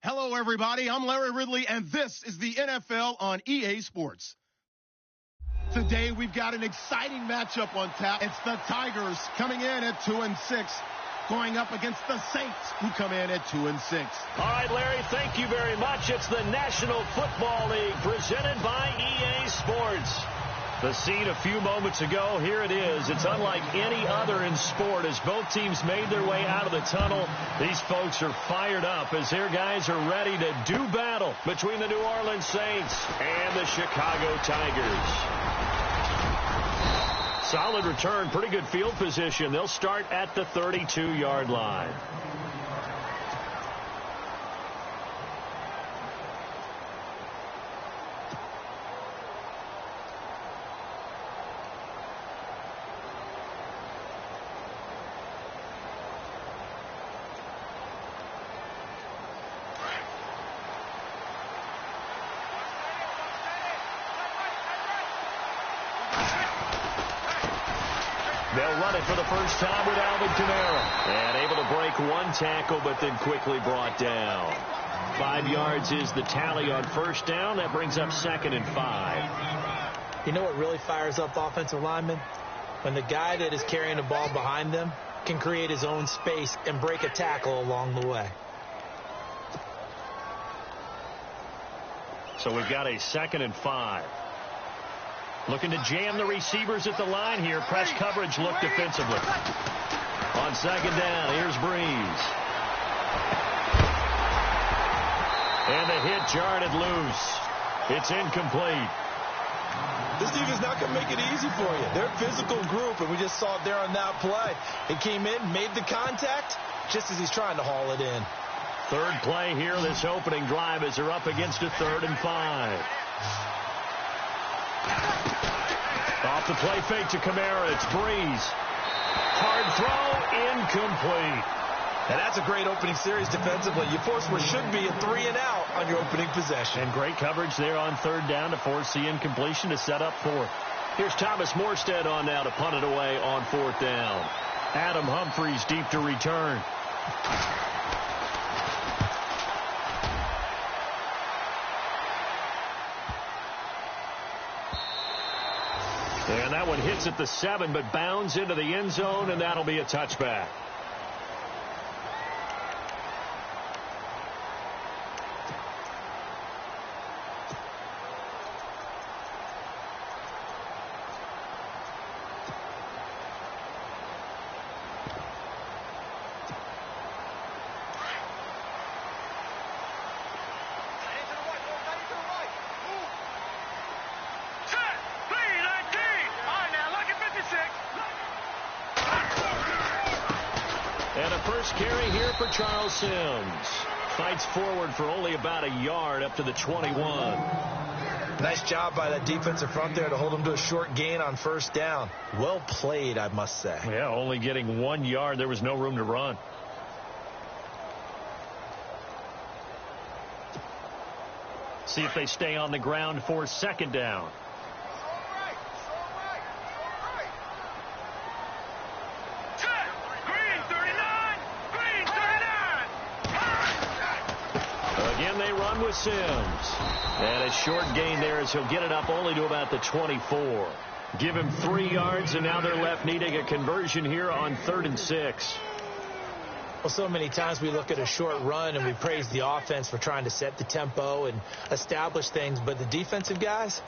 Hello, everybody. I'm Larry Ridley, and this is the NFL on EA Sports. Today, we've got an exciting matchup on tap. It's the Tigers coming in at 2-6, going up against the Saints, who come in at 2-6. All right, Larry, thank you very much. It's the National Football League presented by EA Sports. The scene a few moments ago, here it is. It's unlike any other in sport. As both teams made their way out of the tunnel, these folks are fired up as their guys are ready to do battle between the New Orleans Saints and the Chicago Tigers. Solid return, pretty good field position. They'll start at the 32-yard line. They'll run it for the first time with Alvin Kamara. And able to break one tackle, but then quickly brought down. 5 yards is the tally on first down. That brings up 2nd and 5. You know what really fires up offensive linemen? When the guy that is carrying the ball behind them can create his own space and break a tackle along the way. So we've got a 2nd and 5. Looking to jam the receivers at the line here. Press coverage look defensively. On 2nd down, here's Breeze. And the hit jarred it loose. It's incomplete. This defense not going to make it easy for you. They're a physical group, and we just saw it there on that play. He came in, made the contact, just as he's trying to haul it in. Third play here, this opening drive, as they're up against a 3rd and 5. Off the play fake to Kamara. It's Breeze. Hard throw, incomplete. And that's a great opening series defensively. You force what should be a 3-and-out on your opening possession. And great coverage there on 3rd down to force the incompletion to set up 4th. Here's Thomas Morstead on now to punt it away on 4th down. Adam Humphries deep to return. And that one hits at the 7, but bounds into the end zone, and that'll be a touchback. And a first carry here for Charles Sims. Fights forward for only about a yard up to the 21. Nice job by that defensive front there to hold him to a short gain on 1st down. Well played, I must say. Yeah, only getting 1 yard. There was no room to run. See if they stay on the ground for 2nd down. With Sims. And a short gain there as he'll get it up only to about the 24. Give him 3 yards, and now they're left needing a conversion here on 3rd and 6. Well, so many times we look at a short run and we praise the offense for trying to set the tempo and establish things, but the defensive guys,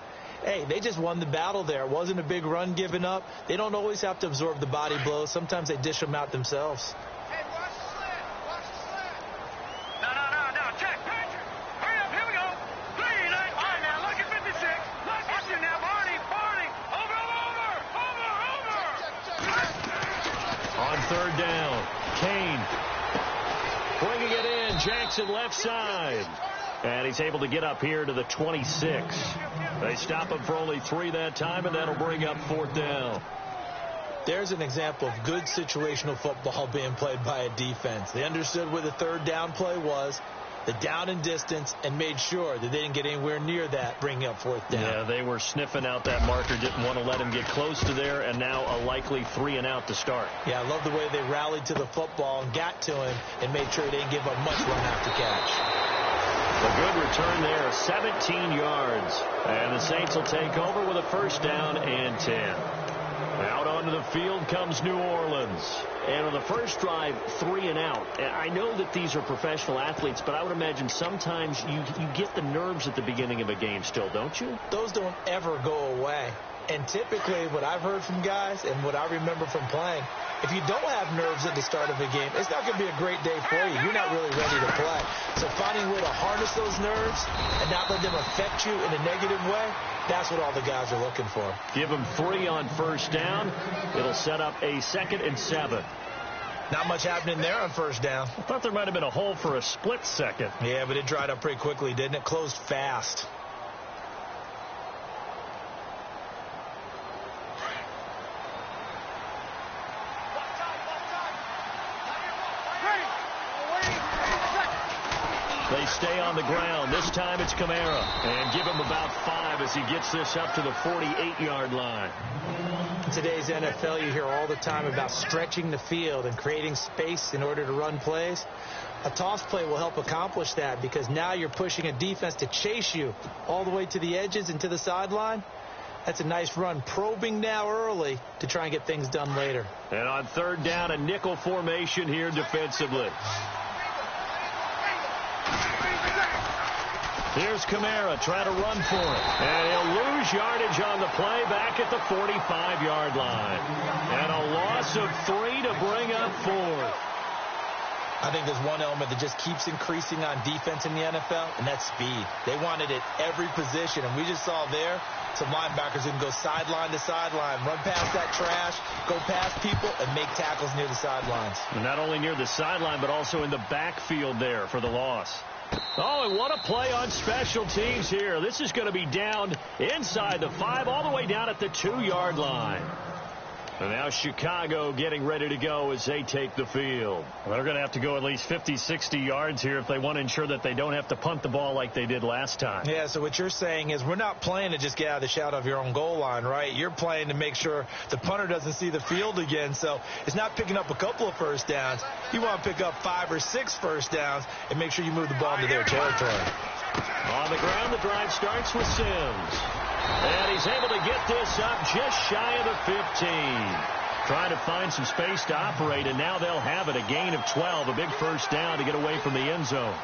hey, they just won the battle there. It wasn't a big run given up. They don't always have to absorb the body blows. Sometimes they dish them out themselves. Third down. Kane bringing it in. Jackson left side. And he's able to get up here to the 26. They stop him for only 3 that time, and that'll bring up 4th down. There's an example of good situational football being played by a defense. They understood where the 3rd down play was, the down and distance, and made sure that they didn't get anywhere near that, bringing up 4th down. Yeah, they were sniffing out that marker, didn't want to let him get close to there, and now a likely 3-and-out to start. Yeah, I love the way they rallied to the football and got to him and made sure they didn't give up much run after catch. A good return there, 17 yards. And the Saints will take over with a first down and 10. Out onto the field comes New Orleans. And on the first drive, 3 and out. I know that these are professional athletes, but I would imagine sometimes you get the nerves at the beginning of a game still, don't you? Those don't ever go away. And typically what I've heard from guys and what I remember from playing, if you don't have nerves at the start of a game, it's not going to be a great day for you. You're not really ready to play. So finding a way to harness those nerves and not let them affect you in a negative way, that's what all the guys are looking for. Give them 3 on first down. It'll set up a 2nd and 7. Not much happening there on first down. I thought there might have been a hole for a split second. Yeah, but it dried up pretty quickly, didn't it? Closed fast. They stay on the ground. This time it's Kamara. And give him about 5 as he gets this up to the 48-yard line. In today's NFL, you hear all the time about stretching the field and creating space in order to run plays. A toss play will help accomplish that because now you're pushing a defense to chase you all the way to the edges and to the sideline. That's a nice run, probing now early to try and get things done later. And on third down, a nickel formation here defensively. Here's Kamara trying to run for it. And he'll lose yardage on the play back at the 45-yard line. And a loss of 3 to bring up 4. I think there's one element that just keeps increasing on defense in the NFL, and that's speed. They want it at every position, and we just saw there some linebackers who can go sideline to sideline, run past that trash, go past people, and make tackles near the sidelines. And not only near the sideline, but also in the backfield there for the loss. Oh, and what a play on special teams here. This is going to be down inside the 5, all the way down at the 2-yard line. And now Chicago getting ready to go as they take the field. Well, they're going to have to go at least 50, 60 yards here if they want to ensure that they don't have to punt the ball like they did last time. Yeah, so what you're saying is we're not playing to just get out of the shadow of your own goal line, right? You're playing to make sure the punter doesn't see the field again. So it's not picking up a couple of first downs. You want to pick up 5 or 6 first downs and make sure you move the ball into their territory. On the ground, the drive starts with Sims. And he's able to get this up just shy of the 15. Trying to find some space to operate, and now they'll have it. A gain of 12, a big first down to get away from the end zone.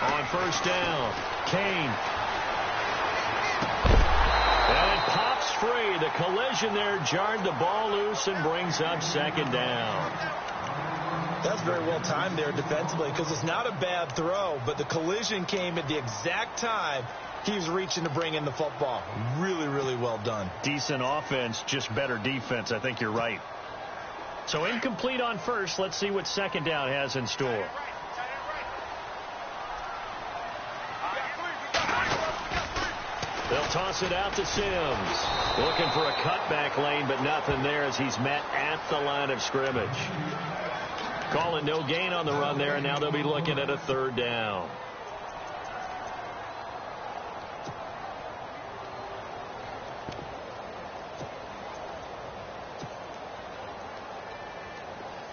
On first down, Kane. And it pops free. The collision there jarred the ball loose and brings up second down. That's very well timed there defensively because it's not a bad throw, but the collision came at the exact time he was reaching to bring in the football. Really, really well done. Decent offense, just better defense. I think you're right. So incomplete on first. Let's see what second down has in store. They'll toss it out to Sims. Looking for a cutback lane, but nothing there as he's met at the line of scrimmage. Calling no gain on the run there, and now they'll be looking at a third down.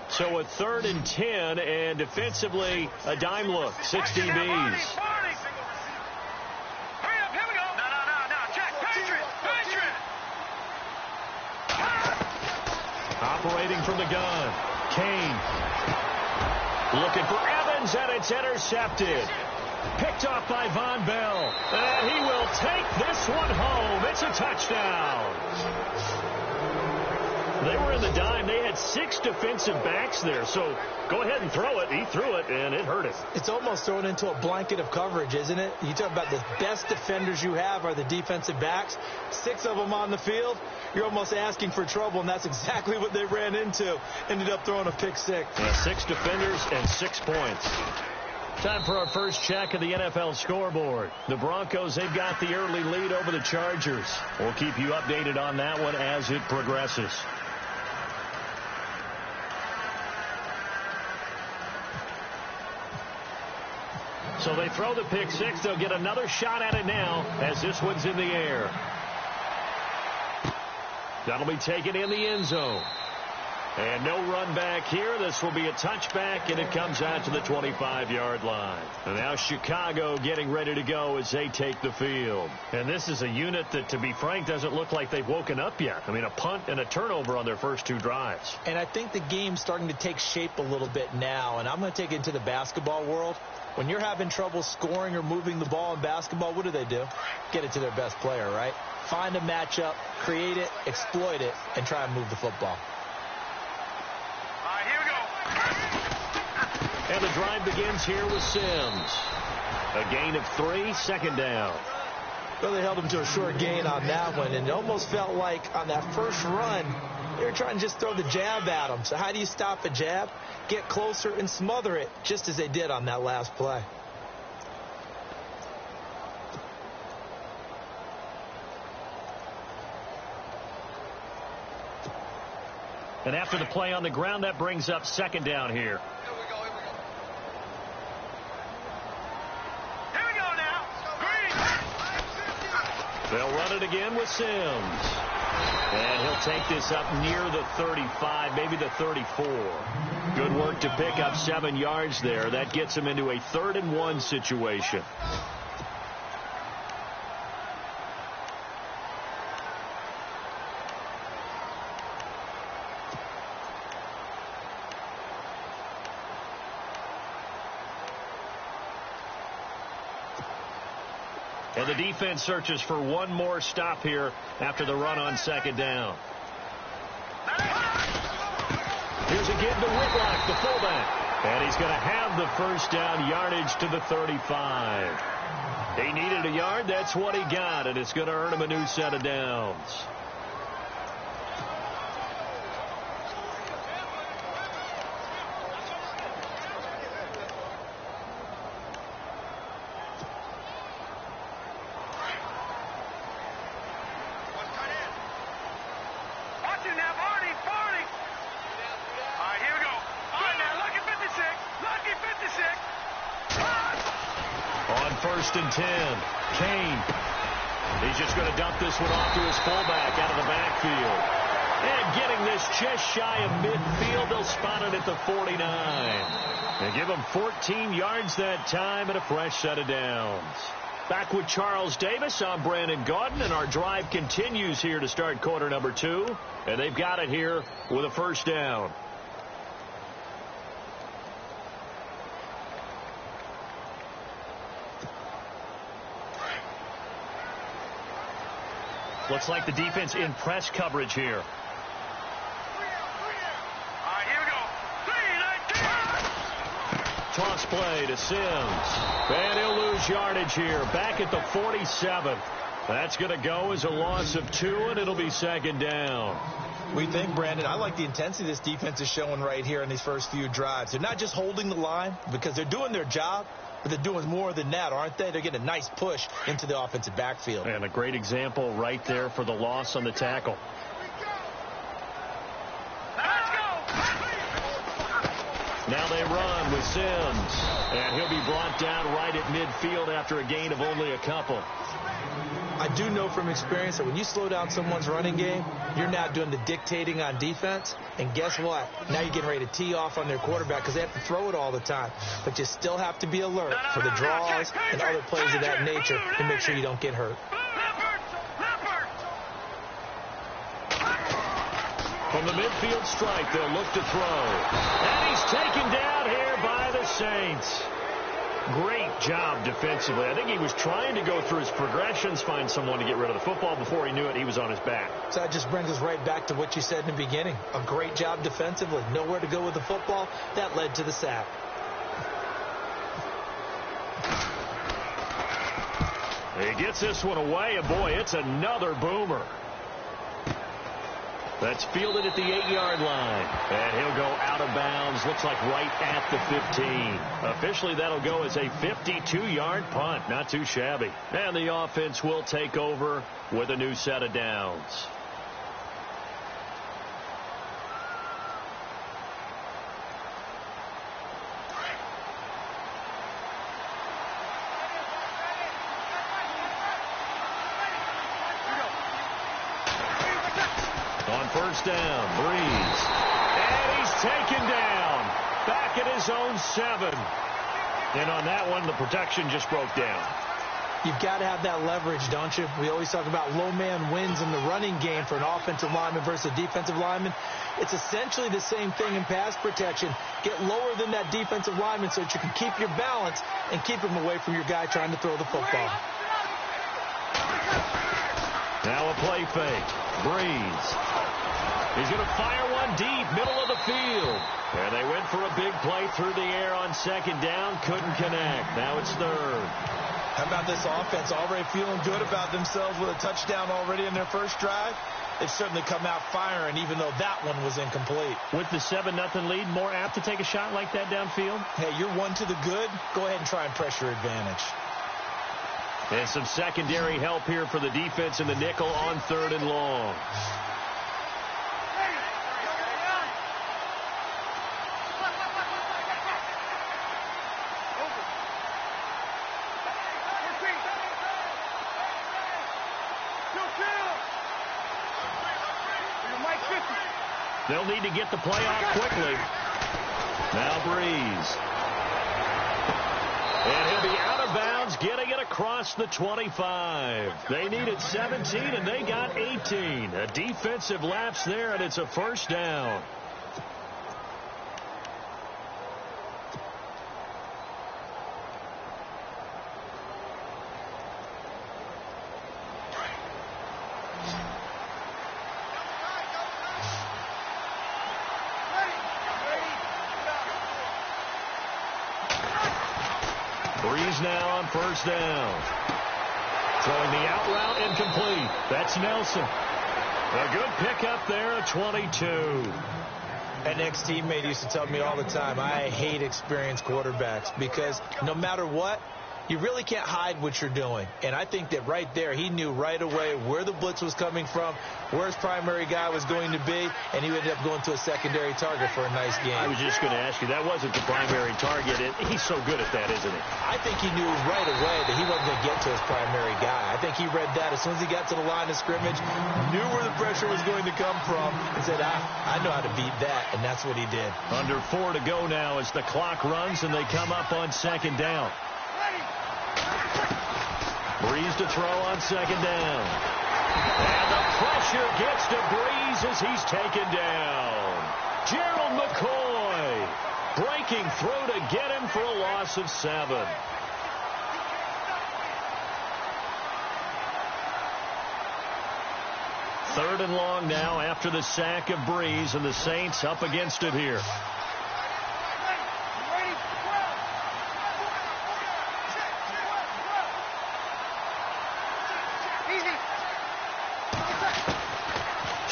So a 3rd and 10, and defensively, a dime look, 6 DBs. Operating from the gun, Kane. Looking for Evans, and it's intercepted. Picked off by Von Bell. And he will take this one home. It's a touchdown. They were in the dime. They had 6 defensive backs there. So go ahead and throw it. He threw it, and it hurt it. It's almost thrown into a blanket of coverage, isn't it? You talk about the best defenders you have are the defensive backs. 6 of them on the field. You're almost asking for trouble, and that's exactly what they ran into. Ended up throwing a pick 6. Yeah, 6 defenders and 6 points. Time for our first check of the NFL scoreboard. The Broncos, they've got the early lead over the Chargers. We'll keep you updated on that one as it progresses. So they throw the pick six. They'll get another shot at it now as this one's in the air. That'll be taken in the end zone. And no run back here. This will be a touchback, and it comes out to the 25-yard line. And now Chicago getting ready to go as they take the field. And this is a unit that, to be frank, doesn't look like they've woken up yet. I mean, a punt and a turnover on their first two drives. And I think the game's starting to take shape a little bit now, and I'm going to take it into the basketball world. When you're having trouble scoring or moving the ball in basketball, what do? Get it to their best player, right? Find a matchup, create it, exploit it, and try and move the football. And the drive begins here with Sims. A gain of 3, second down. Well, they held him to a short gain on that one, and it almost felt like on that first run, they were trying to just throw the jab at him. So how do you stop a jab? Get closer and smother it, just as they did on that last play. And after the play on the ground, that brings up second down here. They'll run it again with Sims. And he'll take this up near the 35, maybe the 34. Good work to pick up 7 yards there. That gets him into a 3rd and 1 situation. And the defense searches for one more stop here after the run on second down. Here's a give to Whitlock, the fullback. And he's going to have the first down, yardage to the 35. He needed a yard. That's what he got, and it's going to earn him a new set of downs. First and 10. Kane. He's just going to dump this one off to his fullback out of the backfield. And getting this just shy of midfield, they'll spot it at the 49. They give him 14 yards that time and a fresh set of downs. Back with Charles Davis, I'm Brandon Gaudin, and our drive continues here to start quarter number 2. And they've got it here with a first down. Looks like the defense in press coverage here. All right, here we go. Toss play to Sims. And he'll lose yardage here. Back at the 47. That's going to go as a loss of 2, and it'll be second down. We think, Brandon, I like the intensity this defense is showing right here in these first few drives. They're not just holding the line because they're doing their job, but they're doing more than that, aren't they? They're getting a nice push into the offensive backfield. And a great example right there for the loss on the tackle. Now they run with Sims. And he'll be brought down right at midfield after a gain of only a couple. I do know from experience that when you slow down someone's running game, you're now doing the dictating on defense. And guess what? Now you're getting ready to tee off on their quarterback because they have to throw it all the time. But you still have to be alert for the draws and other plays of that nature to make sure you don't get hurt. From the midfield strike, they'll look to throw. And he's taken down here by the Saints. Great job defensively. I think he was trying to go through his progressions, find someone to get rid of the football. Before he knew it, he was on his back. So that just brings us right back to what you said in the beginning. A great job defensively. Nowhere to go with the football. That led to the sack. He gets this one away, and boy, it's another boomer. That's fielded at the 8-yard line. And he'll go out of bounds. Looks like right at the 15. Officially, that'll go as a 52-yard punt. Not too shabby. And the offense will take over with a new set of downs. On first down, Breeze. And he's taken down. Back at his own 7. And on that one, the protection just broke down. You've got to have that leverage, don't you? We always talk about low man wins in the running game for an offensive lineman versus a defensive lineman. It's essentially the same thing in pass protection. Get lower than that defensive lineman so that you can keep your balance and keep him away from your guy trying to throw the football. Now a play fake. Breeze. He's going to fire one deep, middle of the field. And they went for a big play through the air on second down. Couldn't connect. Now it's third. How about this offense already feeling good about themselves with a touchdown already in their first drive? They've certainly come out firing, even though that one was incomplete. With the 7-0 lead, more apt to take a shot like that downfield? Hey, you're one to the good. Go ahead and try and press your advantage. And some secondary help here for the defense in the nickel on 3rd and long. They'll need to get the play off quickly. Now Breeze. And he'll be out of bounds, getting it across the 25. They needed 17, and they got 18. A defensive lapse there, and it's a first down. Breeze now on first down. Throwing the out route incomplete. That's Nelson. A good pickup there at 22. An ex-teammate used to tell me all the time, I hate experienced quarterbacks because no matter what, you really can't hide what you're doing. And I think that right there, he knew right away where the blitz was coming from, where his primary guy was going to be, and he ended up going to a secondary target for a nice game. I was just going to ask you, that wasn't the primary target, and he's so good at that, isn't he? I think he knew right away that he wasn't going to get to his primary guy. I think he read that as soon as he got to the line of scrimmage, knew where the pressure was going to come from, and said, I know how to beat that, and that's what he did. Under 4 to go now as the clock runs, and they come up on second down. Breeze to throw on second down. And the pressure gets to Breeze as he's taken down. Gerald McCoy breaking through to get him for a loss of 7. Third and long now after the sack of Breeze, and the Saints up against it here.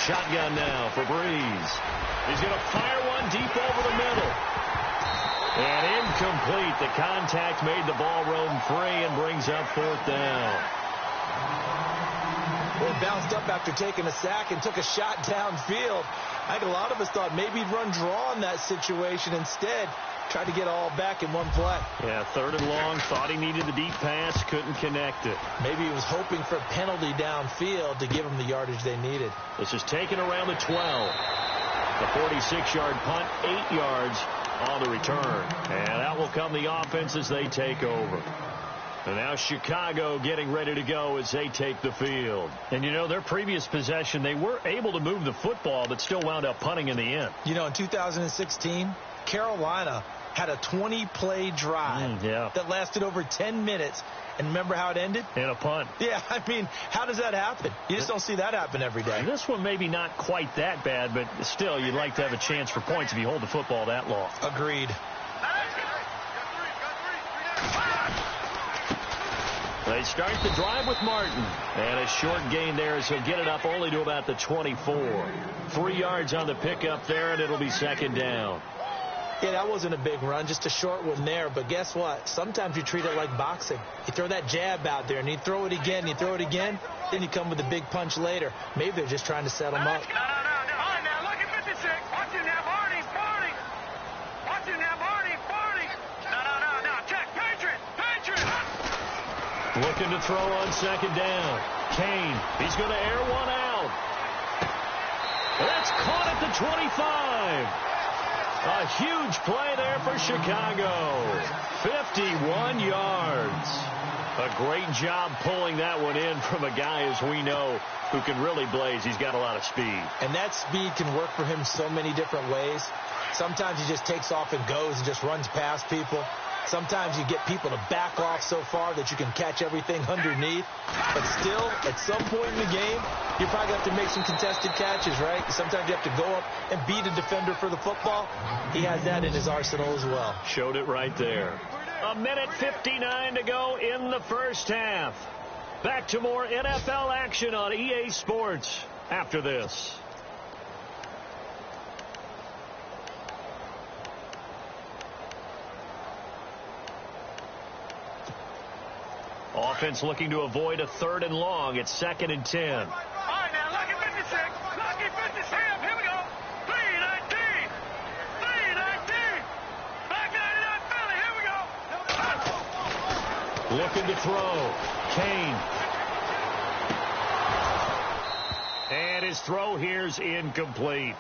Shotgun now for Breeze. He's going to fire one deep over the middle. And incomplete. The contact made the ball roam free and brings up 4th down. Well, he bounced up after taking a sack and took a shot downfield. I think a lot of us thought maybe he'd run draw in that situation. Instead, tried to get all back in one play. Yeah, 3rd and long. Thought he needed the deep pass. Couldn't connect it. Maybe he was hoping for a penalty downfield to give him the yardage they needed. This is taken around the 12. The 46-yard punt, 8 yards on the return. And that will come the offense as they take over. And now Chicago getting ready to go as they take the field. And, you know, their previous possession, they were able to move the football, but still wound up punting in the end. You know, in 2016, Carolina had a 20-play drive that lasted over 10 minutes. And remember how it ended? In a punt. Yeah, I mean, how does that happen? You just don't see that happen every day. And this one maybe not quite that bad, but still, you'd like to have a chance for points if you hold the football that long. Agreed. They start the drive with Martin. And a short gain there as he'll get it up only to about the 24. 3 yards on the pickup there, and it'll be second down. Yeah, that wasn't a big run, just a short one there. But guess what? Sometimes you treat it like boxing. You throw that jab out there, and you throw it again, you throw it again, then you come with a big punch later. Maybe they're just trying to set him up. No. All right, now, look at 56. Watch him now, Barney. Watch him now, Barney. No. Check. Patriot. Looking to throw on second down. Kane, he's going to air one out. 25. A huge play there for Chicago. 51 yards. A great job pulling that one in from a guy, as we know, who can really blaze. He's got a lot of speed. And that speed can work for him so many different ways. Sometimes he just takes off and goes and just runs past people. Sometimes you get people to back off so far that you can catch everything underneath. But still, at some point in the game, you probably have to make some contested catches, right? Sometimes you have to go up and beat a defender for the football. He has that in his arsenal as well. Showed it right there. 1:59 to go in the first half. Back to more NFL action on EA Sports after this. Offense looking to avoid a 3rd and long. It's 2nd and 10. All right, now, lucky 56. Lucky 56. Here we go. 3-19. 3-19. Back 99 Philly. Here we go. Looking to throw. Kane. And his throw here's incomplete.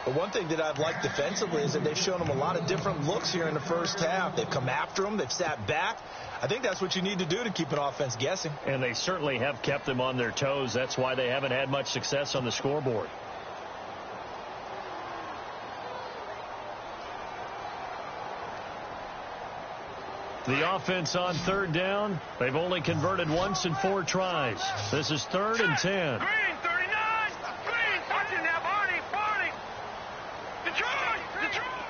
The one thing that I've liked defensively is that they've shown him a lot of different looks here in the first half. They've come after him. They've sat back. I think that's what you need to do to keep an offense guessing. And they certainly have kept them on their toes. That's why they haven't had much success on the scoreboard. The offense on 3rd down. They've only converted once in 4 tries. This is 3rd and 10. Green, 39. Green. Watch it now, Barney. Barney. Detroit. Detroit.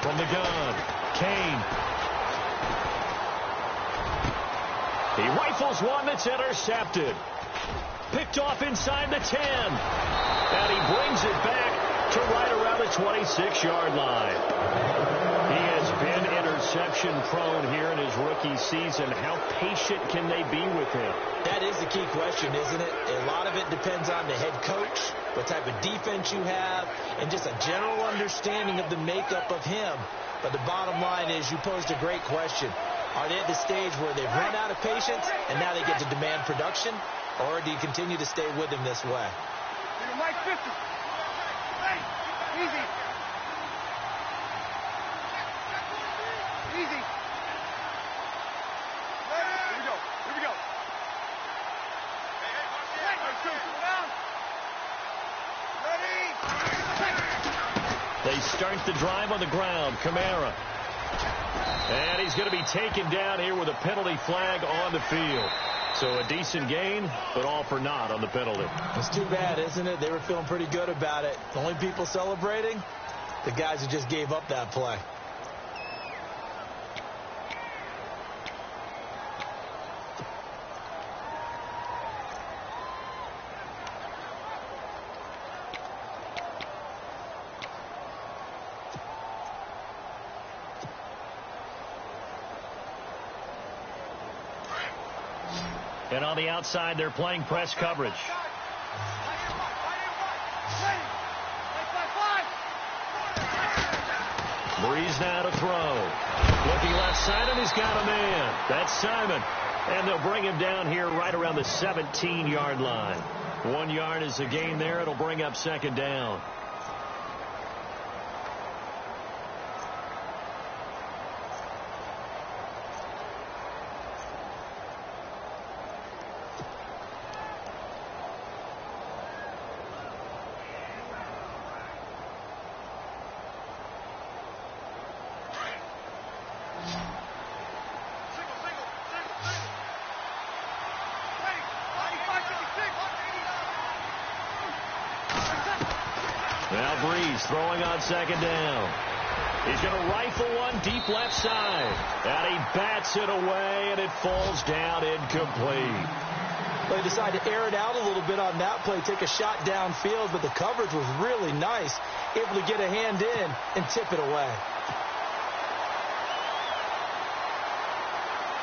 From the gun, Kane. He rifles one that's intercepted. Picked off inside the 10. And he brings it back to right around the 26-yard line. He has been interception-prone here in his rookie season. How patient can they be with him? That is the key question, isn't it? A lot of it depends on the head coach, what type of defense you have, and just a general understanding of the makeup of him. But the bottom line is you posed a great question. Are they at the stage where they've run out of patience and now they get to demand production? Or do you continue to stay with him this way? Mike 50. Hey, easy. Easy. Here we go. Here we go. Hey, watch it. Ready? They start the drive on the ground. Kamara. And he's going to be taken down here with a penalty flag on the field. So a decent gain, but all for naught on the penalty. It's too bad, isn't it? They were feeling pretty good about it. The only people celebrating, the guys who just gave up that play. And on the outside, they're playing press coverage. Breeze now to throw. Looking left side, and he's got a man. That's Simon. And they'll bring him down here right around the 17-yard line. 1 yard is the gain there. It'll bring up 2nd down. Now Breeze throwing on 2nd down. He's going to rifle one deep left side. And he bats it away, and it falls down incomplete. They decided to air it out a little bit on that play, take a shot downfield, but the coverage was really nice, able to get a hand in and tip it away.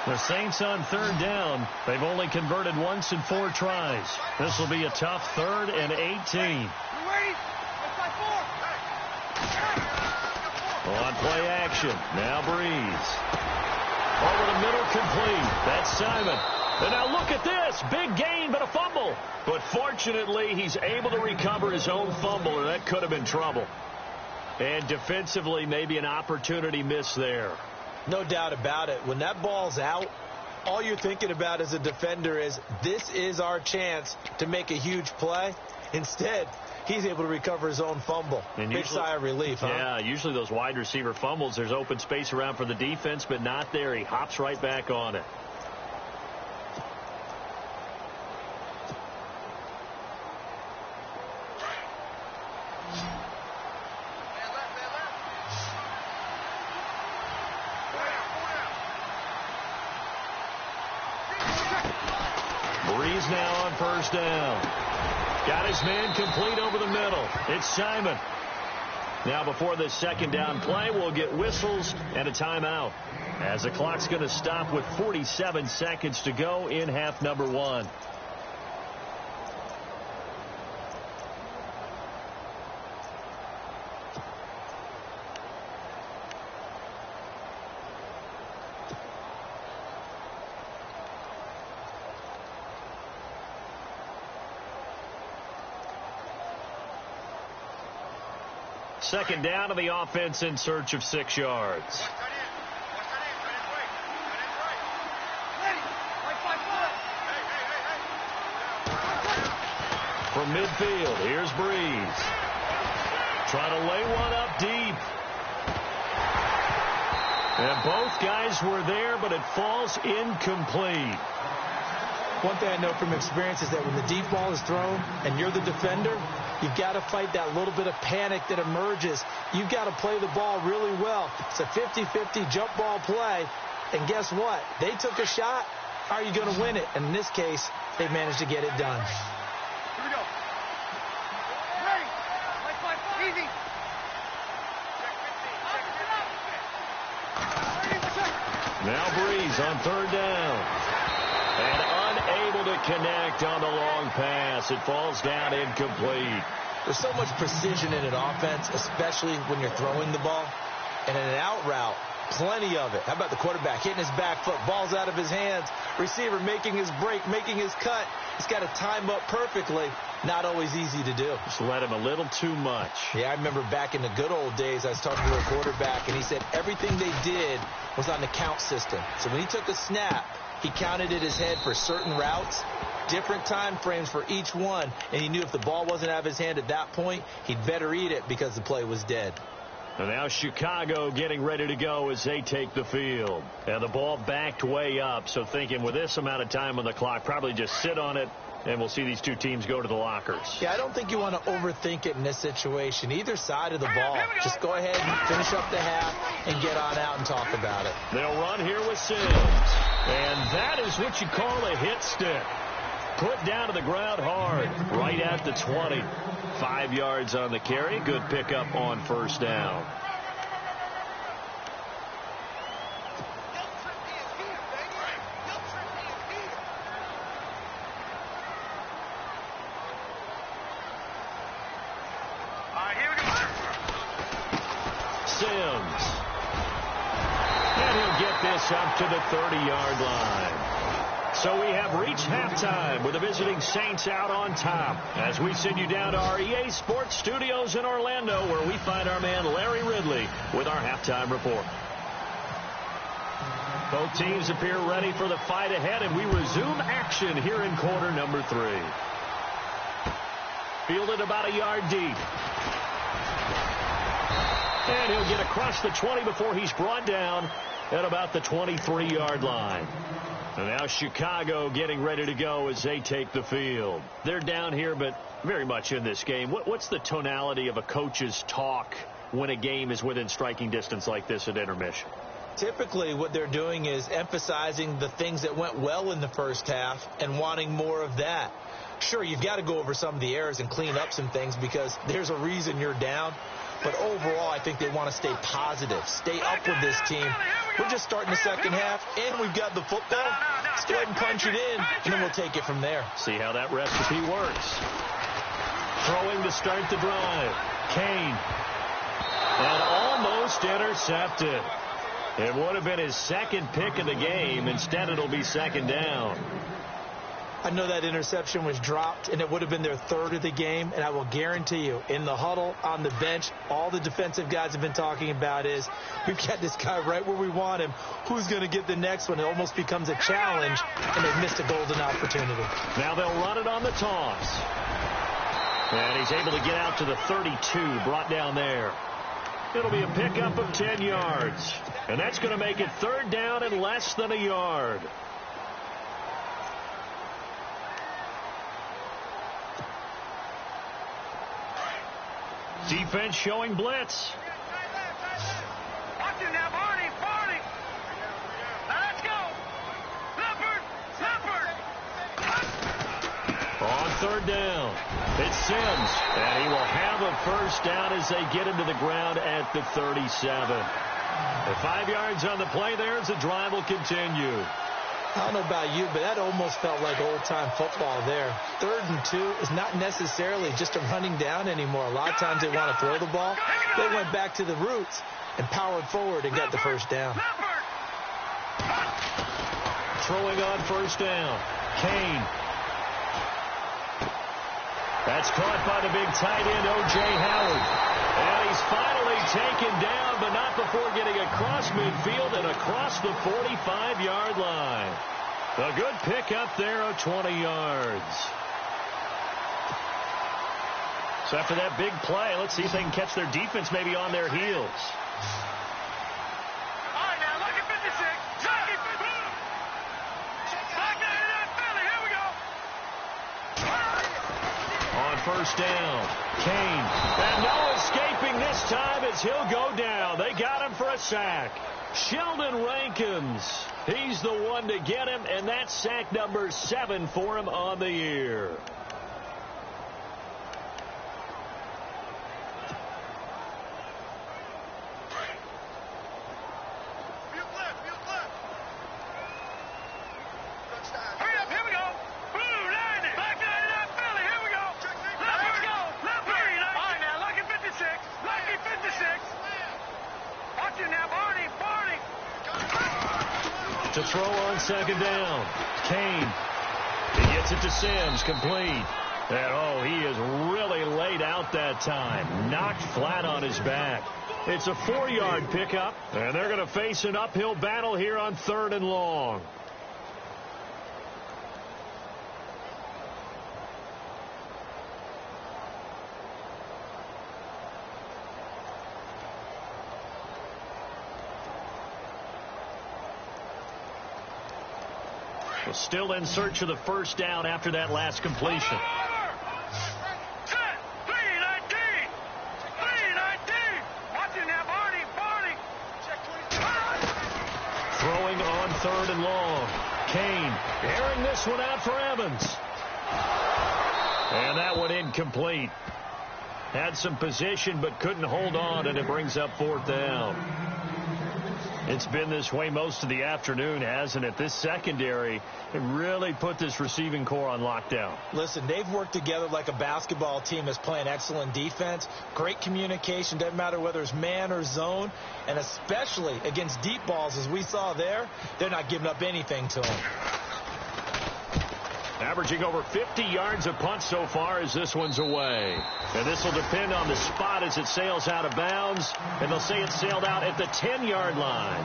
The Saints on 3rd down. They've only converted once in 4 tries. This will be a tough 3rd and 18. On play action. Now Breeze. Over the middle, complete. That's Simon. And now look at this. Big gain, but a fumble. But fortunately, he's able to recover his own fumble, or that could have been trouble. And defensively, maybe an opportunity miss there. No doubt about it. When that ball's out, all you're thinking about as a defender is, this is our chance to make a huge play. Instead, he's able to recover his own fumble. And big sigh of relief, huh? Yeah, usually those wide receiver fumbles, there's open space around for the defense, but not there. He hops right back on it. Breeze now on first down. Got his man complete over the middle. It's Simon. Now before this second down play, we'll get whistles and a timeout, as the clock's going to stop with 47 seconds to go in half number 1. Second down to the offense in search of 6 yards. From midfield, here's Breeze. Trying to lay one up deep. And both guys were there, but it falls incomplete. One thing I know from experience is that when the deep ball is thrown and you're the defender, you've got to fight that little bit of panic that emerges. You've got to play the ball really well. It's a 50-50 jump ball play. And guess what? They took a shot. How are you going to win it? And in this case, they managed to get it done. Here we go. Ready. Easy. Now Breeze on third down. And unable to connect on the long pass. It falls down incomplete. There's so much precision in an offense, especially when you're throwing the ball. And in an out route, plenty of it. How about the quarterback hitting his back foot, ball's out of his hands, receiver making his break, making his cut. He's got to time up perfectly. Not always easy to do. Just let him a little too much. Yeah, I remember back in the good old days, I was talking to a quarterback, and he said everything they did was on the count system. So when he took a snap, he counted in his head for certain routes, different time frames for each one, and he knew if the ball wasn't out of his hand at that point, he'd better eat it because the play was dead. And now Chicago getting ready to go as they take the field. And the ball backed way up, so thinking with this amount of time on the clock, probably just sit on it, and we'll see these two teams go to the lockers. Yeah, I don't think you want to overthink it in this situation. Either side of the ball, just go ahead and finish up the half and get on out and talk about it. They'll run here with Sims. And that is what you call a hit stick. Put down to the ground hard, right at the 20. 5 yards on the carry. Good pickup on first down. Sims. And he'll get this up to the 30-yard line. So we have reached halftime with the visiting Saints out on top as we send you down to our EA Sports Studios in Orlando, where we find our man Larry Ridley with our halftime report. Both teams appear ready for the fight ahead, and we resume action here in quarter number 3. Fielded about a yard deep. And he'll get across the 20 before he's brought down at about the 23-yard line. And now Chicago getting ready to go as they take the field. They're down here, but very much in this game. What's the tonality of a coach's talk when a game is within striking distance like this at intermission? Typically, what they're doing is emphasizing the things that went well in the first half and wanting more of that. Sure, you've got to go over some of the errors and clean up some things because there's a reason you're down. But overall, I think they want to stay positive, stay up with this team. We're just starting the second half, and we've got the football. Let's go ahead and punch it in, and then we'll take it from there. See how that recipe works. Throwing to start the drive. Kane. And almost intercepted. It would have been his second pick of the game. Instead, it'll be second down. I know that interception was dropped, and it would have been their third of the game, and I will guarantee you, in the huddle, on the bench, all the defensive guys have been talking about is, we've got this guy right where we want him. Who's going to get the next one? It almost becomes a challenge, and they've missed a golden opportunity. Now they'll run it on the toss. And he's able to get out to the 32, brought down there. It'll be a pickup of 10 yards. And that's going to make it third down and less than a yard. Defense showing blitz. Watch it now, Barney. Now let's go. Leopard. On third down, it's Sims. And he will have a first down as they get into the ground at the 37. The 5 yards on the play there as the drive will continue. I don't know about you, but that almost felt like old-time football there. 3rd and 2 is not necessarily just a running down anymore. A lot of times they want to throw the ball. They went back to the roots and powered forward and got the first down. Throwing on first down, Kane. That's caught by the big tight end, O.J. Howard. And he's finally taken down, but not before getting across midfield and across the 45-yard line. A good pickup there of 20 yards. So after that big play, let's see if they can catch their defense maybe on their heels. All right, now, look at 56. Back down to that Philly. Here we go. On first down, Kane. And no escaping this time as he'll go down. They got him for a sack. Sheldon Rankins. He's the one to get him, and that's sack number 7 for him on the year. To throw on second down, Kane. He gets it to Sims, complete. And, he is really laid out that time. Knocked flat on his back. It's a 4-yard pickup, and they're going to face an uphill battle here on 3rd and long. Still in search of the first down after that last completion. Throwing on 3rd and long. Kane airing this one out for Evans. And that one incomplete. Had some position but couldn't hold on, and it brings up 4th down. It's been this way most of the afternoon, hasn't it? This secondary, it really put this receiving core on lockdown. Listen, they've worked together like a basketball team that's playing excellent defense. Great communication. Doesn't matter whether it's man or zone. And especially against deep balls, as we saw there, they're not giving up anything to them. Averaging over 50 yards a punt so far as this one's away. And this will depend on the spot as it sails out of bounds. And they'll say it sailed out at the 10-yard line.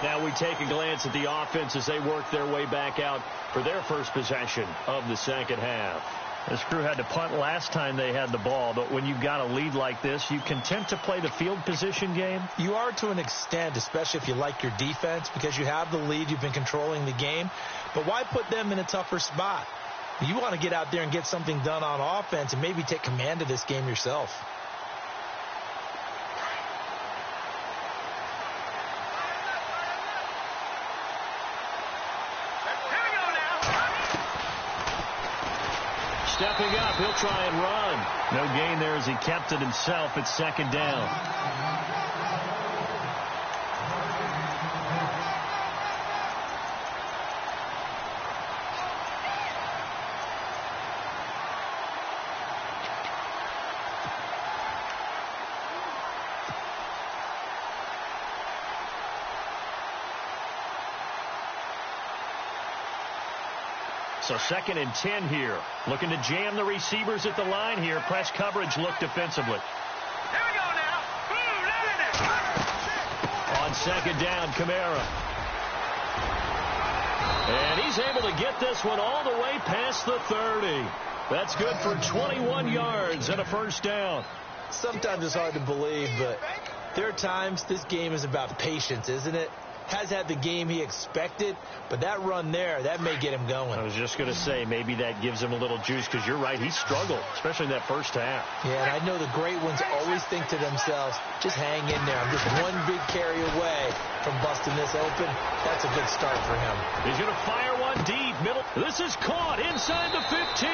Now we take a glance at the offense as they work their way back out for their first possession of the second half. This crew had to punt last time they had the ball, but when you've got a lead like this, you content to play the field position game? You are to an extent, especially if you like your defense, because you have the lead, you've been controlling the game. But why put them in a tougher spot? You want to get out there and get something done on offense and maybe take command of this game yourself. Stepping up, he'll try and run. No gain there as he kept it himself at second down. So 2nd and 10 here. Looking to jam the receivers at the line here. Press coverage look defensively. Here we go now. Boom, On 2nd down, Kamara. And he's able to get this one all the way past the 30. That's good for 21 yards and a 1st down. Sometimes it's hard to believe, but there are times this game is about patience, isn't it? Has had the game he expected, but that run there, that may get him going. I was just going to say, maybe that gives him a little juice, because you're right, he struggled, especially in that 1st half. Yeah, and I know the great ones always think to themselves, just hang in there. I'm just one big carry away from busting this open. That's a good start for him. He's going to fire one deep, middle. This is caught inside the 15.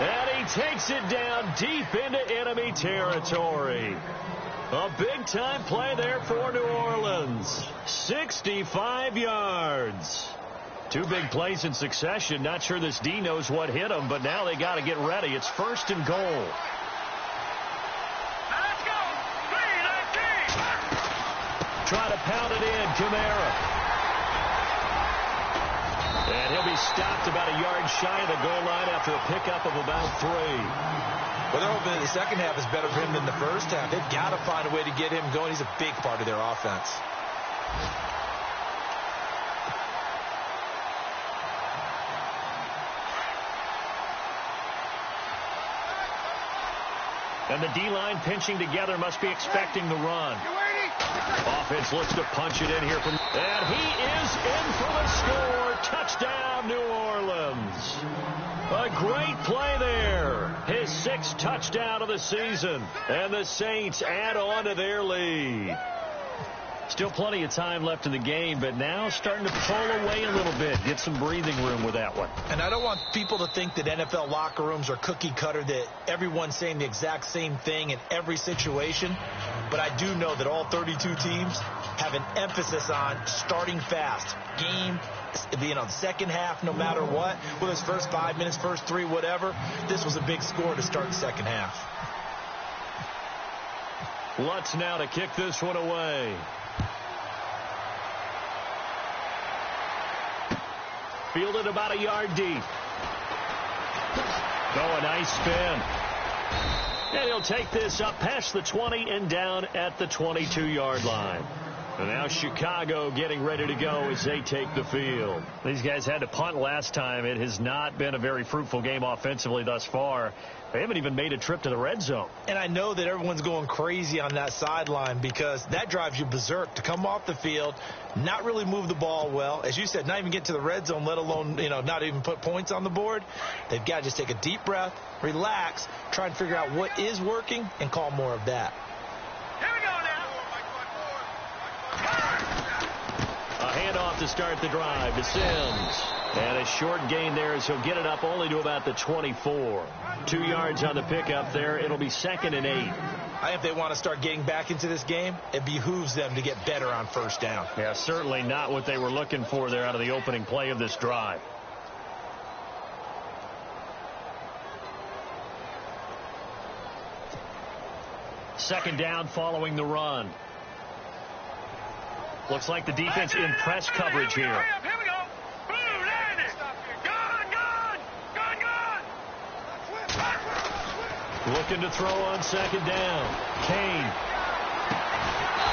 And he takes it down deep into enemy territory. A big-time play there for New Orleans. 65 yards. 2 big plays in succession. Not sure this D knows what hit him, but now they got to get ready. It's 1st and goal. Let's go. 3-19. Try to pound it in, Kamara. And he'll be stopped about a yard shy of the goal line after a pickup of about 3. Well, they're hoping the second half is better for him than the first half. They've got to find a way to get him going. He's a big part of their offense. And the D-line pinching together, must be expecting the run. Offense looks to punch it in here. And he is in for the score. Touchdown, New Orleans. A great play there. His 6th touchdown of the season. And the Saints add on to their lead. Still plenty of time left in the game, but now starting to pull away a little bit. Get some breathing room with that one. And I don't want people to think that NFL locker rooms are cookie cutter, that everyone's saying the exact same thing in every situation. But I do know that all 32 teams have an emphasis on starting fast. Game, the second half, no matter what, whether it's first 5 minutes, first 3, whatever. This was a big score to start the second half. Lutz now to kick this one away. Fielded about a yard deep. Oh, a nice spin. And he'll take this up past the 20 and down at the 22-yard line. And now Chicago getting ready to go as they take the field. These guys had to punt last time. It has not been a very fruitful game offensively thus far. They haven't even made a trip to the red zone. And I know that everyone's going crazy on that sideline, because that drives you berserk to come off the field, not really move the ball well. As you said, not even get to the red zone, let alone, not even put points on the board. They've got to just take a deep breath, relax, try and figure out what is working, and call more of that. Here we go now. A handoff to start the drive to Sims. And a short gain there as he'll get it up only to about the 24. 2 yards on the pickup there. It'll be 2nd and 8. I think if they want to start getting back into this game, it behooves them to get better on 1st down. Yeah, certainly not what they were looking for there out of the opening play of this drive. Second down following the run. Looks like the defense in press coverage here. Here we go. Boom, landed. Gone. Looking to throw on 2nd down. Kane.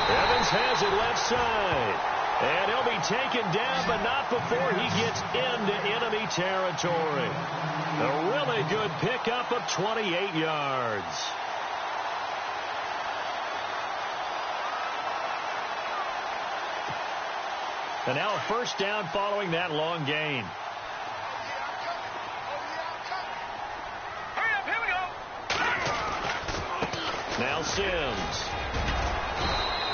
Evans has it left side. And he'll be taken down, but not before he gets into enemy territory. A really good pickup of 28 yards. And now a 1st down following that long gain. Hurry up, here we go. Now Sims.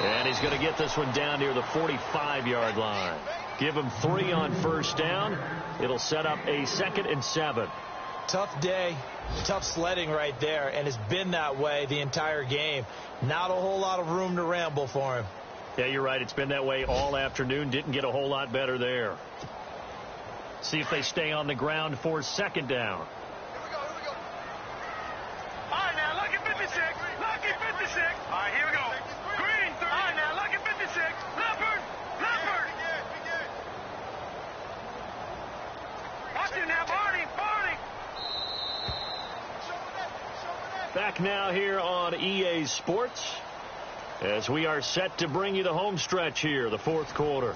And he's going to get this one down near the 45-yard line. Give him 3 on 1st down. It'll set up a 2nd and 7. Tough day, tough sledding right there, and it's been that way the entire game. Not a whole lot of room to ramble for him. Yeah, you're right. It's been that way all afternoon. Didn't get a whole lot better there. See if they stay on the ground for 2nd down. All right, now, lucky 56. Lucky 56. All right, here we go. Green. All right, now, lucky 56. Leopard. Watch it now. Back now here on EA Sports as we are set to bring you the home stretch here, the fourth quarter.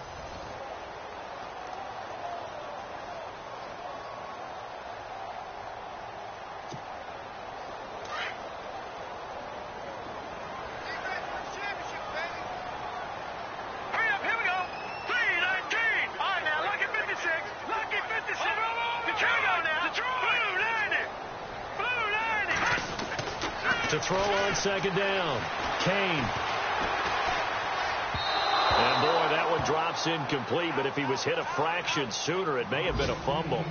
To throw on second down, Kane. And boy, that one drops incomplete, but if he was hit a fraction sooner, it may have been a fumble.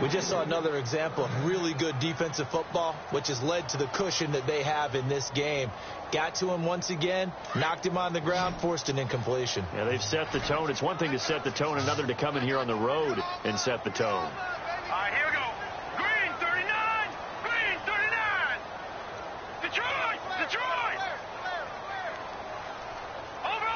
We just saw another example of really good defensive football, which has led to the cushion that they have in this game. Got to him once again, knocked him on the ground, forced an incompletion. Yeah, they've set the tone. It's one thing to set the tone, another to come in here on the road and set the tone. All right, here we go. Green 39, Green 39. Detroit, Detroit. Over.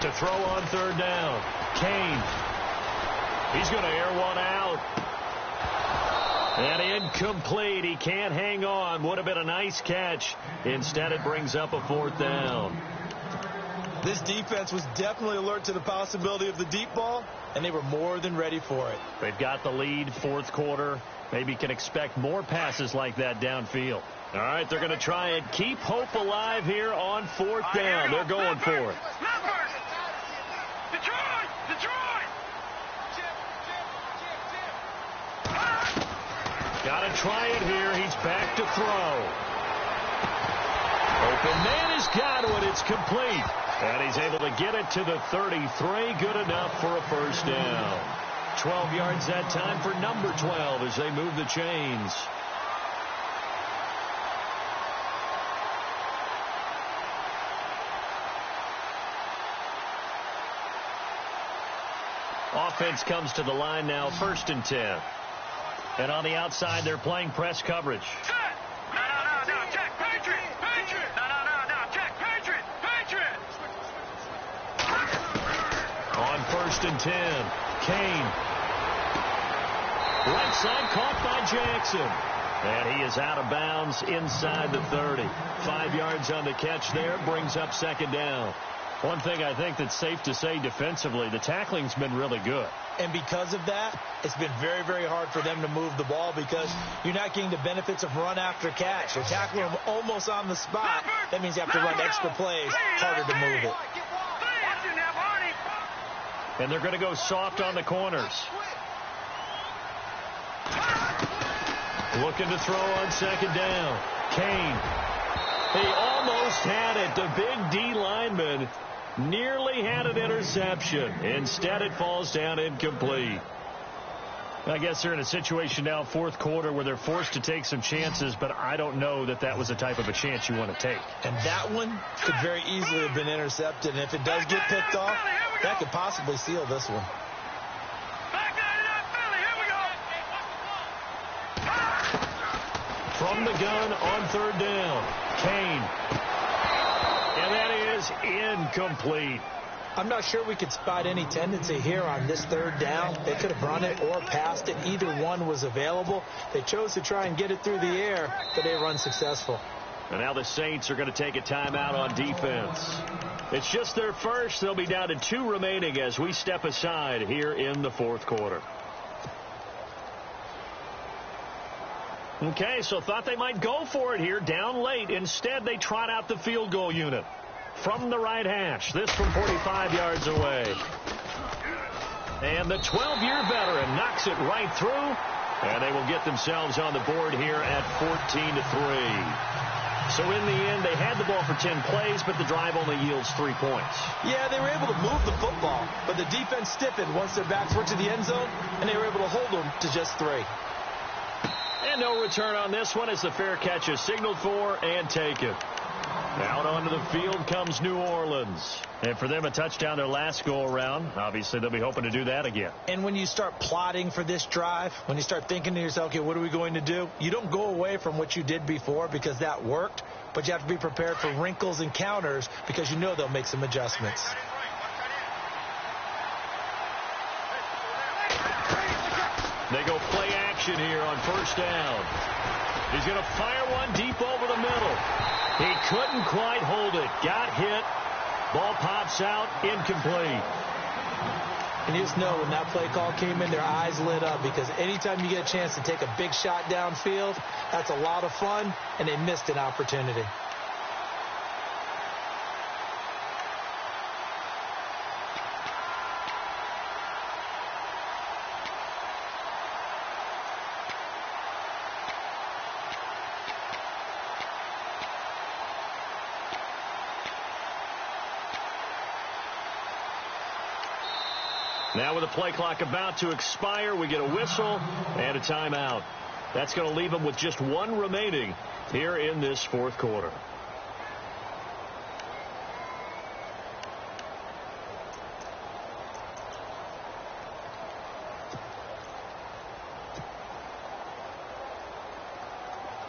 To throw on third down, Kane. He's going to air one out. And incomplete. He can't hang on. Would have been a nice catch. Instead, it brings up a fourth down. This defense was definitely alert to the possibility of the deep ball, and they were more than ready for it. They've got the lead, fourth quarter. Maybe can expect more passes like that downfield. All right, they're going to try and keep hope alive here on fourth down. They're going for it. Detroit! Got to try it here. He's back to throw. Open man has got it. It's complete. And he's able to get it to the 33. Good enough for a first down. 12 yards that time for number 12 as they move the chains. Offense comes to the line now, 1st and 10. And on the outside, they're playing press coverage. No, check, Patriot. No, check, Patriot. On 1st and 10, Kane. Right side caught by Jackson. And he is out of bounds inside the 30. 5 yards on the catch there, brings up second down. One thing I think that's safe to say defensively, the tackling's been really good. And because of that, it's been very, very hard for them to move the ball because you're not getting the benefits of run after catch. You're tackling them almost on the spot. That means you have to run extra plays, harder to move it. And they're going to go soft on the corners. Looking to throw on second down. Kane. He almost had it. The big D lineman nearly had an interception. Instead, it falls down incomplete. I guess they're in a situation now, fourth quarter, where they're forced to take some chances, but I don't know that that was the type of a chance you want to take. And that one could very easily have been intercepted. And if it does get picked off, that could possibly seal this one. From the gun on third down, Kane. And that is incomplete. I'm not sure we could spot any tendency here on this third down. They could have run it or passed it. Either one was available. They chose to try and get it through the air, but they were unsuccessful. And now the Saints are going to take a timeout on defense. It's just their first. They'll be down to 2 remaining as we step aside here in the fourth quarter. Okay, so thought they might go for it here, down late. Instead, they trot out the field goal unit from the right hash. This from 45 yards away. And the 12-year veteran knocks it right through, and they will get themselves on the board here at 14-3. So in the end, they had the ball for 10 plays, but the drive only yields 3 points. Yeah, they were able to move the football, but the defense stiffened once their backs were to the end zone, and they were able to hold them to just 3. And no return on this one as the fair catch is signaled for and taken. Out onto the field comes New Orleans. And for them, a touchdown their last go-around. Obviously, they'll be hoping to do that again. And when you start plotting for this drive, when you start thinking to yourself, okay, what are we going to do? You don't go away from what you did before because that worked, but you have to be prepared for wrinkles and counters because you know they'll make some adjustments. They go play action here on first down. He's going to fire one deep over the middle. He couldn't quite hold it. Got hit. Ball pops out. Incomplete. And you just know when that play call came in, their eyes lit up, because anytime you get a chance to take a big shot downfield, that's a lot of fun, and they missed an opportunity. Now with the play clock about to expire, we get a whistle and a timeout. That's going to leave them with just one remaining here in this fourth quarter.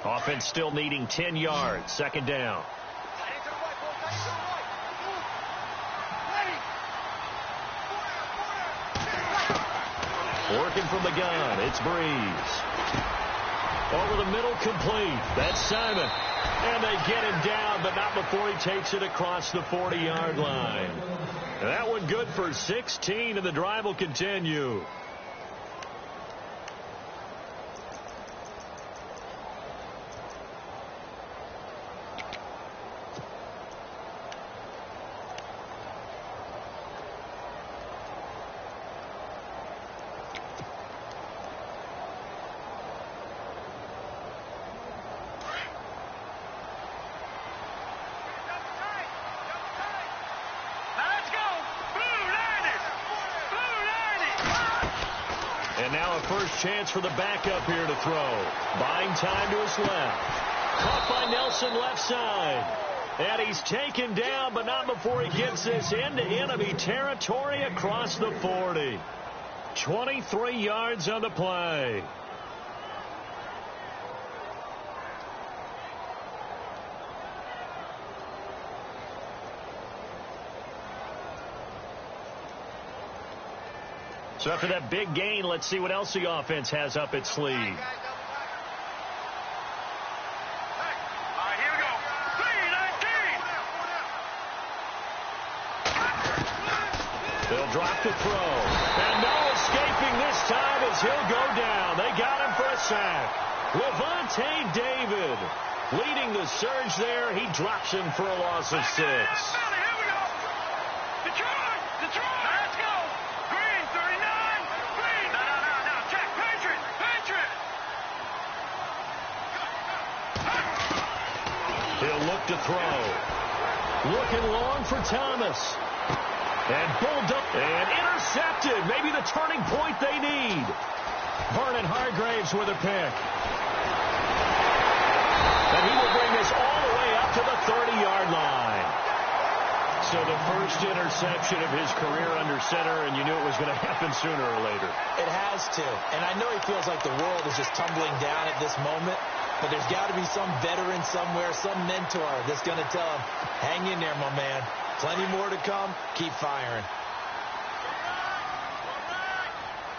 Offense still needing 10 yards. Second down. Working from the gun, it's Breeze. Over the middle, complete. That's Simon. And they get him down, but not before he takes it across the 40-yard line. And that one good for 16, and the drive will continue. And now a first chance for the backup here to throw. Buying time to his left. Caught by Nelson left side. And he's taken down, but not before he gets this into enemy territory across the 40. 23 yards on the play. So after that big gain, let's see what else the offense has up its sleeve. Here we go. 3-19. They'll drop the throw. And no escaping this time as he'll go down. They got him for a sack. Levante David leading the surge there. He drops him for a loss of 6. Here we go. Detroit. Let's go. Green, 39. Green. No. Check. Patriot. He'll look to throw. Looking long for Thomas. And pulled up and intercepted. Maybe the turning point they need. Vernon Hargraves with a pick. And he will bring this all the way up to the 30-yard line. So the first interception of his career under center, and you knew it was going to happen sooner or later. It has to. And I know he feels like the world is just tumbling down at this moment, but there's got to be some veteran somewhere, some mentor that's going to tell him, hang in there, my man. Plenty more to come. Keep firing.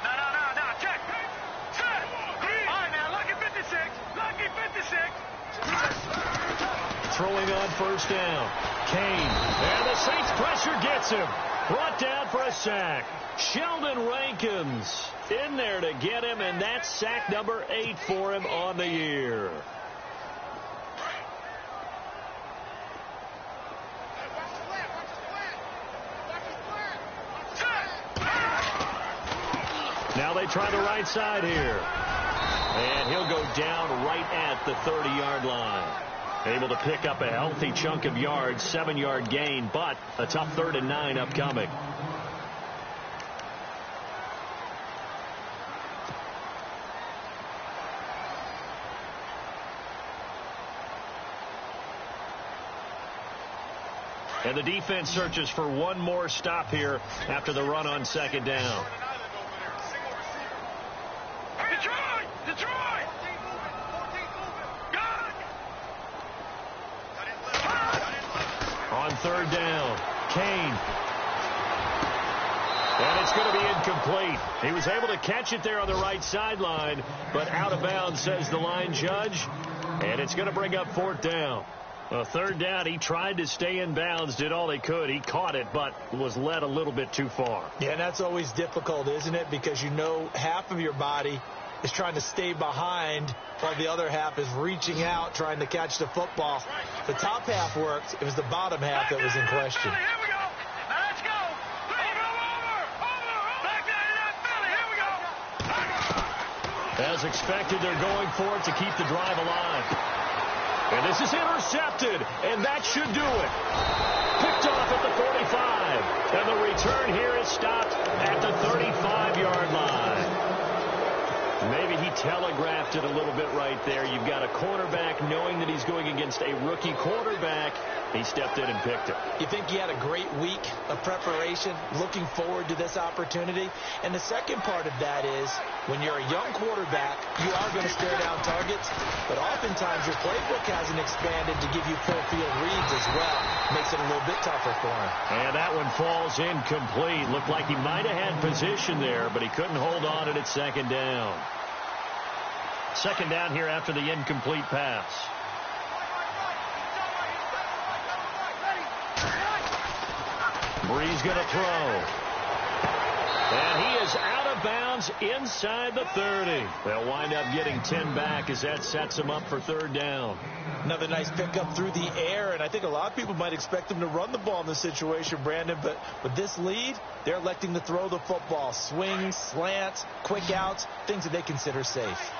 No. Check. Set. All right, now, lucky 56. Throwing on first down. Kane. And the Saints pressure gets him. Brought down for a sack. Sheldon Rankins in there to get him, and that's sack number 8 for him on the year. Now they try the right side here. And he'll go down right at the 30-yard line. Able to pick up a healthy chunk of yards, 7-yard gain, but a tough 3rd and 9 upcoming. And the defense searches for one more stop here after the run on second down. Detroit! On third down, Kane. And it's going to be incomplete. He was able to catch it there on the right sideline, but out of bounds, says the line judge. And it's going to bring up 4th down. A 3rd down, he tried to stay in bounds, did all he could. He caught it, but was led a little bit too far. Yeah, and that's always difficult, isn't it? Because you know half of your body is trying to stay behind while the other half is reaching out, trying to catch the football. The top half worked. It was the bottom half that was in question. Here we go. Now let's go. Over. Back down to that belly. Here we go. As expected, they're going for it to keep the drive alive. And this is intercepted, and that should do it. Picked off at the 45. And the return here is stopped at the 35-yard line. Maybe he telegraphed it a little bit right there. You've got a cornerback knowing that he's going against a rookie quarterback. He stepped in and picked it. You think he had a great week of preparation, looking forward to this opportunity? And the second part of that is, when you're a young quarterback, you are going to stare down targets, but oftentimes your playbook hasn't expanded to give you full field reads as well. Makes it a little bit tougher for him. And that one falls incomplete. Looked like he might have had position there, but he couldn't hold on to it at 2nd down. 2nd down here after the incomplete pass. Bree's going to throw. And he is out of bounds inside the 30. They'll wind up getting 10 back as that sets him up for 3rd down. Another nice pickup through the air, and I think a lot of people might expect him to run the ball in this situation, Brandon, but with this lead, they're electing to throw the football. Swings, slants, quick outs, things that they consider safe.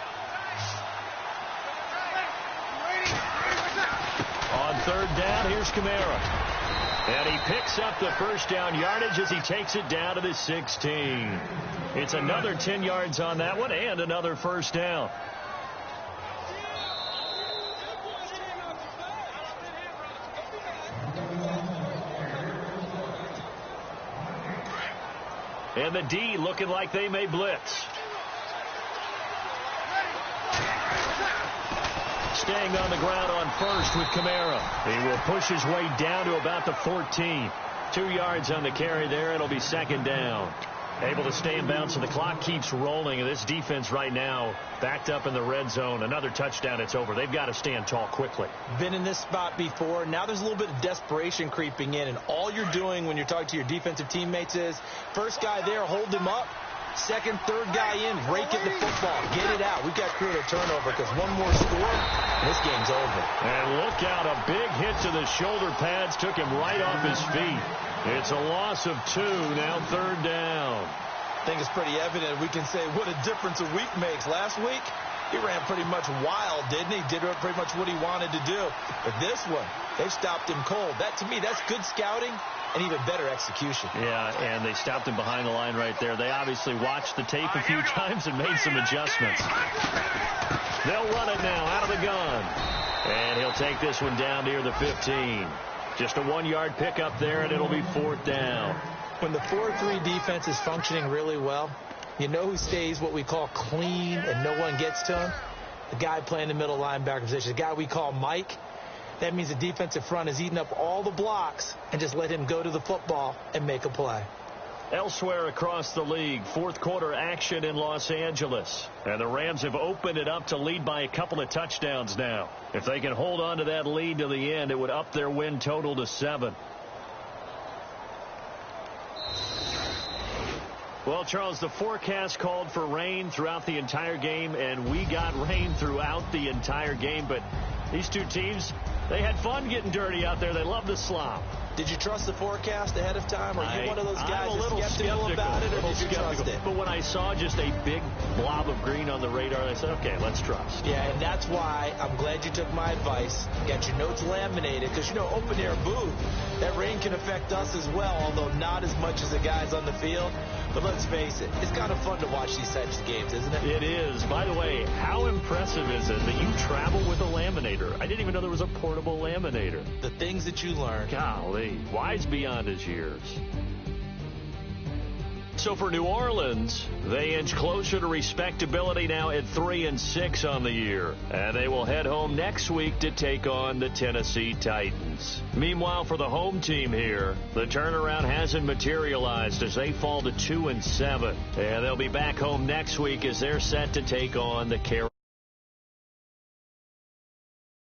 On 3rd down, here's Kamara. And he picks up the 1st down yardage as he takes it down to the 16. It's another 10 yards on that one and another 1st down. And the D looking like they may blitz. Staying on the ground on 1st with Kamara. He will push his way down to about the 14. 2 yards on the carry there. It'll be 2nd down. Able to stay in bounds, so the clock keeps rolling. And this defense right now backed up in the red zone. Another touchdown, it's over. They've got to stand tall quickly. Been in this spot before. Now there's a little bit of desperation creeping in. And all you're doing when you're talking to your defensive teammates is, first guy there, hold him up. Second, third guy in, rake at the football. Get it out. We've got to create a turnover because one more score, and this game's over. And look out, a big hit to the shoulder pads took him right off his feet. It's a loss of 2, now 3rd down. I think it's pretty evident. We can say what a difference a week makes. Last week, he ran pretty much wild, didn't he? Did pretty much what he wanted to do. But this one, they've stopped him cold. That, to me, that's good scouting and even better execution. Yeah, and they stopped him behind the line right there. They obviously watched the tape a few times and made some adjustments. They'll run it now out of the gun. And he'll take this one down near the 15. Just a 1-yard pickup there, and it'll be 4th down. When the 4-3 defense is functioning really well, you know who stays what we call clean and no one gets to him? The guy playing the middle linebacker position, the guy we call Mike. That means the defensive front is eating up all the blocks and just let him go to the football and make a play. Elsewhere across the league, 4th quarter action in Los Angeles. And the Rams have opened it up to lead by a couple of touchdowns now. If they can hold on to that lead to the end, it would up their win total to 7. Well, Charles, the forecast called for rain throughout the entire game, and we got rain throughout the entire game. But these two teams, they had fun getting dirty out there. They love the slop. Did you trust the forecast ahead of time? Or are you one of those guys I'm a little skeptical about it, or did you trust it? But when I saw just a big blob of green on the radar, I said, okay, let's trust. Yeah, and that's why I'm glad you took my advice. Got your notes laminated, because, you know, open air booth, that rain can affect us as well, although not as much as the guys on the field. But let's face it, it's kind of fun to watch these types of games, isn't it? It is. By the way, how impressive is it that you travel with a laminator? I didn't even know there was a portable laminator. The things that you learn. Golly, wise beyond his years. So for New Orleans, they inch closer to respectability now at 3-6 on the year. And they will head home next week to take on the Tennessee Titans. Meanwhile, for the home team here, the turnaround hasn't materialized as they fall to 2-7. And they'll be back home next week as they're set to take on the Carolina